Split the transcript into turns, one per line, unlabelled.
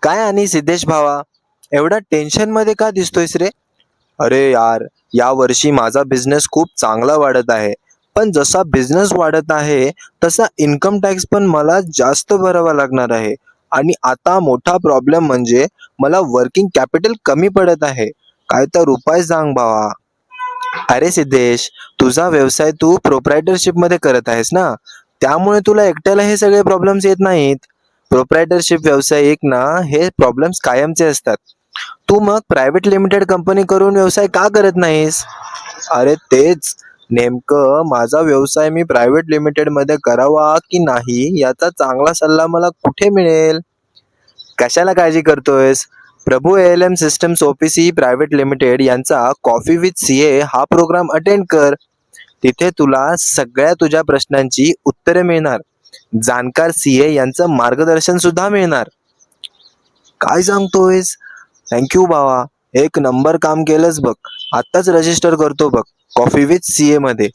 काय आणि सिद्धेश भावा, एवढा टेन्शन मध्ये का दिसतोयस रे? अरे यार, या वर्षी माझा बिझनेस खूप चांगला वाढत आहे. पण जसा बिझनेस वाढत आहे, तसा इन्कम टॅक्स पण मला जास्त भरावा लागणार आहे. आणि आता मोठा प्रॉब्लेम म्हणजे मला वर्किंग कॅपिटल कमी पडत आहे. काय तर उपाय सांग भावा. अरे सिद्धेश, तुझा व्यवसाय तू प्रोप्रायटरशिप मध्ये करत आहेस ना, त्यामुळे तुला एकट्याला हे सगळे प्रॉब्लेम्स येत नाहीत. प्रोप्रायटरशिप व्यवसायिक ना, हे प्रॉब्लेम्स कायमचे असतात. तू मग प्रायव्हेट लिमिटेड कंपनी करून व्यवसाय का करत नाहीस? अरे तेच, नेमकं माझा व्यवसाय मी प्रायव्हेट लिमिटेड मध्ये करावा की नाही याचा चांगला सल्ला मला कुठे मिळेल? कशाला काळजी करतोयस? Prabhu L systems OPC private limited यांचा कॉफी विथ सीए हा प्रोग्राम अटेंड कर. तिथे तुला सगळ्या तुझ्या प्रश्नांची उत्तरे मिळणार. जाणकार सीए यांचं मार्गदर्शन सुद्धा मिळणार. काय सांगतोयस? थँक्यू भावा. एक नंबर काम केलंस बघ. आत्ताच रजिस्टर करतो बघ, कॉफी विथ सीए मध्ये.